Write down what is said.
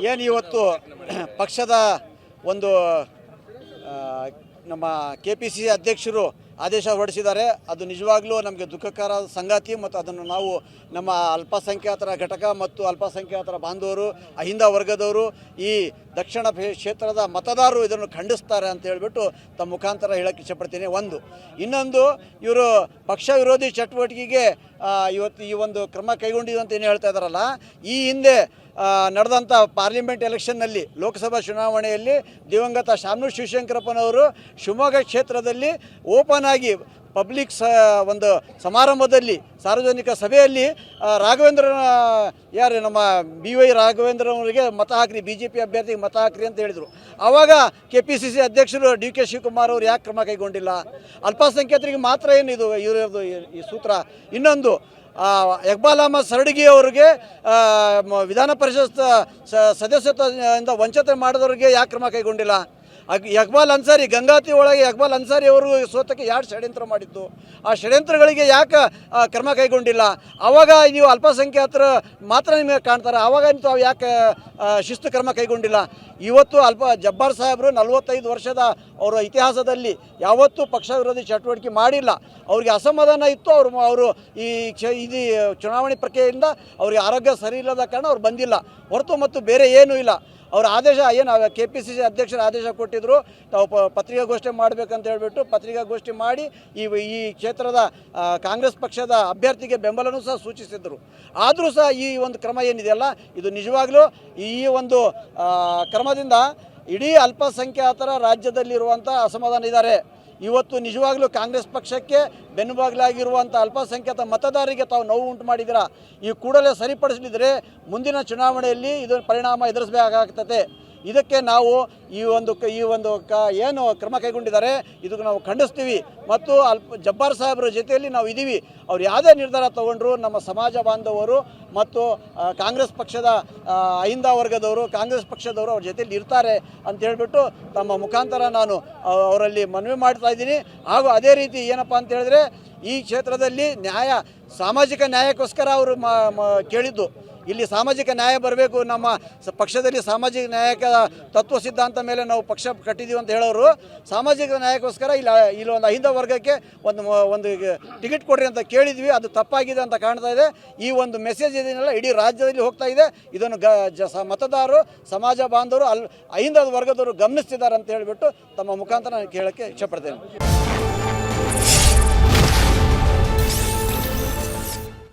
ಏನು ಇವತ್ತು ಪಕ್ಷದ ಒಂದು ನಮ್ಮ KPCC ಅಧ್ಯಕ್ಷರು ಆದೇಶ ಹೊರಡಿಸಿದ್ದಾರೆ. ಅದು ನಿಜವಾಗ್ಲೂ ನಮಗೆ ದುಃಖಕರ ಸಂಗತಿ ಮತ್ತು ಅದನ್ನು ನಾವು ನಮ್ಮ ಅಲ್ಪಸಂಖ್ಯಾತರ ಘಟಕ ಮತ್ತು ಅಲ್ಪಸಂಖ್ಯಾತರ ಬಾಂಧವರು, ಅಹಿಂದ ವರ್ಗದವರು, ಈ ದಕ್ಷಿಣ ಕ್ಷೇತ್ರದ ಮತದಾರರು ಇದನ್ನು ಖಂಡಿಸ್ತಾರೆ ಅಂತ ಹೇಳಿಬಿಟ್ಟು ತಮ್ಮ ಮುಖಾಂತರ ಹೇಳಕ್ಕೆ ಇಷ್ಟಪಡ್ತೀನಿ. ಇನ್ನೊಂದು ಇವರು ಪಕ್ಷ ವಿರೋಧಿ ಚಟುವಟಿಕೆಗೆ ಇವತ್ತು ಈ ಒಂದು ಕ್ರಮ ಕೈಗೊಂಡಿದೆ ಅಂತ ಏನು ಹೇಳ್ತಾ ಇದ್ದಾರಲ್ಲ, ಈ ಹಿಂದೆ ನಡೆದಂಥ ಪಾರ್ಲಿಮೆಂಟ್ ಎಲೆಕ್ಷನ್ನಲ್ಲಿ ಲೋಕಸಭಾ ಚುನಾವಣೆಯಲ್ಲಿ ದಿವಂಗತ ಶಾಮನೂರು ಶಿವಶಂಕರಪ್ಪನವರು ಶಿವಮೊಗ್ಗ ಕ್ಷೇತ್ರದಲ್ಲಿ ಓಪನ್ ಆಗಿ ಪಬ್ಲಿಕ್ ಒಂದು ಸಮಾರಂಭದಲ್ಲಿ ಸಾರ್ವಜನಿಕ ಸಭೆಯಲ್ಲಿ ರಾಘವೇಂದ್ರ ಯಾರು ನಮ್ಮ BY ರಾಘವೇಂದ್ರವರಿಗೆ ಮತ ಹಾಕ್ರಿ, BJP ಅಭ್ಯರ್ಥಿಗೆ ಮತ ಹಾಕ್ರಿ ಅಂತ ಹೇಳಿದರು. ಆವಾಗ KPCC ಅಧ್ಯಕ್ಷರು DK ಶಿವಕುಮಾರ್ ಅವರು ಯಾಕೆ ಕ್ರಮ ಕೈಗೊಂಡಿಲ್ಲ? ಅಲ್ಪಸಂಖ್ಯಾತರಿಗೆ ಮಾತ್ರ ಏನು ಇದು ಇರೋದು ಈ ಸೂತ್ರ? ಇನ್ನೊಂದು ಇಕ್ಬಾಲ್ ಅಹಮದ್ ಸರ್ಡಗಿ ಅವರಿಗೆ ವಿಧಾನ ಪರಿಷತ್ ಸದಸ್ಯತ್ವದಿಂದ ವಂಚಿತ ಮಾಡಿದವರಿಗೆ ಯಾಕೆ ಕ್ರಮ ಕೈಗೊಂಡಿಲ್ಲ? ಇಕ್ಬಾಲ್ ಅನ್ಸಾರಿ ಗಂಗಾವತಿ ಒಳಗೆ ಇಕ್ಬಾಲ್ ಅನ್ಸಾರಿ ಅವರು ಸೋತಕ್ಕೆ ಯಾರು ಷಡ್ಯಂತ್ರ ಮಾಡಿದ್ದು? ಆ ಷಡ್ಯಂತ್ರಗಳಿಗೆ ಯಾಕೆ ಕ್ರಮ ಕೈಗೊಂಡಿಲ್ಲ? ಆವಾಗ ನೀವು ಅಲ್ಪಸಂಖ್ಯಾತರ ಮಾತ್ರ ನಿಮಗೆ ಕಾಣ್ತಾರೆ, ಆವಾಗ ತಾವು ಯಾಕೆ ಶಿಸ್ತು ಕ್ರಮ ಕೈಗೊಂಡಿಲ್ಲ? ಇವತ್ತು ಜಬ್ಬಾರ್ ಸಾಹೇಬರು 45 ವರ್ಷದ ಅವರ ಇತಿಹಾಸದಲ್ಲಿ ಯಾವತ್ತೂ ಪಕ್ಷ ವಿರೋಧಿ ಚಟುವಟಿಕೆ ಮಾಡಿಲ್ಲ. ಅವ್ರಿಗೆ ಅಸಮಾಧಾನ ಇತ್ತು. ಅವರು ಈ ಚುನಾವಣೆ ಪ್ರಕ್ರಿಯೆಯಿಂದ ಅವ್ರಿಗೆ ಆರೋಗ್ಯ ಸರಿ ಇಲ್ಲದ ಕಾರಣ ಅವ್ರು ಬಂದಿಲ್ಲ ಹೊರತು ಮತ್ತು ಬೇರೆ ಏನೂ ಇಲ್ಲ. ಅವರ ಆದೇಶ ಏನು KPCC ಅಧ್ಯಕ್ಷರ ಆದೇಶ ಕೊಟ್ಟಿದ್ದರು, ತಾವು ಪತ್ರಿಕಾಗೋಷ್ಠಿ ಮಾಡಬೇಕಂತ ಹೇಳಿಬಿಟ್ಟು ಪತ್ರಿಕಾಗೋಷ್ಠಿ ಮಾಡಿ ಈ ಕ್ಷೇತ್ರದ ಕಾಂಗ್ರೆಸ್ ಪಕ್ಷದ ಅಭ್ಯರ್ಥಿಗೆ ಬೆಂಬಲನೂ ಸಹ ಸೂಚಿಸಿದ್ದರು. ಆದರೂ ಸಹ ಈ ಒಂದು ಕ್ರಮ ಏನಿದೆಯಲ್ಲ, ಇದು ನಿಜವಾಗ್ಲೂ ಈ ಒಂದು ಕ್ರಮದಿಂದ ಇಡೀ ಅಲ್ಪಸಂಖ್ಯಾತರ ರಾಜ್ಯದಲ್ಲಿರುವಂಥ ಅಸಮಾಧಾನ ಇದ್ದಾರೆ. ಇವತ್ತು ನಿಜವಾಗ್ಲೂ ಕಾಂಗ್ರೆಸ್ ಪಕ್ಷಕ್ಕೆ ಬೆನ್ನುಬಾಗಿಲಾಗಿರುವಂಥ ಅಲ್ಪಸಂಖ್ಯಾತ ಮತದಾರರಿಗೆ ತಾವು ನೋವು ಉಂಟು ಮಾಡಿದ್ದೀರಾ. ಈ ಕೂಡಲೇ ಸರಿಪಡಿಸಲಿದ್ರೆ ಮುಂದಿನ ಚುನಾವಣೆಯಲ್ಲಿ ಇದು ಪರಿಣಾಮ ಎದುರಿಸಬೇಕಾಗ್ತದೆ. ಇದಕ್ಕೆ ನಾವು ಏನು ಕ್ರಮ ಕೈಗೊಂಡಿದ್ದಾರೆ ಇದಕ್ಕೆ ನಾವು ಖಂಡಿಸ್ತೀವಿ. ಮತ್ತು ಜಬ್ಬಾರ್ ಸಾಹೇಬರ ಜೊತೆಯಲ್ಲಿ ನಾವು ಇದ್ದೀವಿ. ಅವ್ರು ಯಾವುದೇ ನಿರ್ಧಾರ ತಗೊಂಡ್ರು ನಮ್ಮ ಸಮಾಜ ಬಾಂಧವರು ಮತ್ತು ಕಾಂಗ್ರೆಸ್ ಪಕ್ಷದ ಅಹಿಂದ ವರ್ಗದವರು, ಕಾಂಗ್ರೆಸ್ ಪಕ್ಷದವರು ಅವ್ರ ಜೊತೆಯಲ್ಲಿ ಇರ್ತಾರೆ ಅಂತ ಹೇಳಿಬಿಟ್ಟು ತಮ್ಮ ಮುಖಾಂತರ ನಾನು ಅವರಲ್ಲಿ ಮನವಿ ಮಾಡ್ತಾ ಇದ್ದೀನಿ. ಹಾಗೂ ಅದೇ ರೀತಿ ಏನಪ್ಪ ಅಂತ ಹೇಳಿದ್ರೆ, ಈ ಕ್ಷೇತ್ರದಲ್ಲಿ ಸಾಮಾಜಿಕ ನ್ಯಾಯಕ್ಕೋಸ್ಕರ ಅವರು ಕೇಳಿದ್ದು, ಇಲ್ಲಿ ಸಾಮಾಜಿಕ ನ್ಯಾಯ ಬರಬೇಕು, ನಮ್ಮ ಪಕ್ಷದಲ್ಲಿ ಸಾಮಾಜಿಕ ನ್ಯಾಯಕ ತತ್ವ ಸಿದ್ಧಾಂತ ಮೇಲೆ ನಾವು ಪಕ್ಷ ಕಟ್ಟಿದ್ದೀವಿ ಅಂತ ಹೇಳೋರು ಸಾಮಾಜಿಕ ನ್ಯಾಯಕ್ಕೋಸ್ಕರ ಇಲ್ಲಿ ಒಂದು ಅಹಿಂದ ವರ್ಗಕ್ಕೆ ಒಂದು ಟಿಕೆಟ್ ಕೊಡ್ರಿ ಅಂತ ಕೇಳಿದ್ವಿ. ಅದು ತಪ್ಪಾಗಿದೆ ಅಂತ ಕಾಣ್ತಾ ಇದೆ. ಈ ಒಂದು ಮೆಸೇಜ್ ಇದನ್ನೆಲ್ಲ ಇಡೀ ರಾಜ್ಯದಲ್ಲಿ ಹೋಗ್ತಾ ಇದೆ. ಇದನ್ನು ಮತದಾರರು, ಸಮಾಜ ಬಾಂಧವರು, ಅಹಿಂದ ವರ್ಗದವರು ಗಮನಿಸ್ತಿದ್ದಾರೆ ಅಂತ ಹೇಳಿಬಿಟ್ಟು ತಮ್ಮ ಮುಖಾಂತರ ನಾನು ಕೇಳೋಕ್ಕೆ ಇಷ್ಟಪಡ್ತೇನೆ.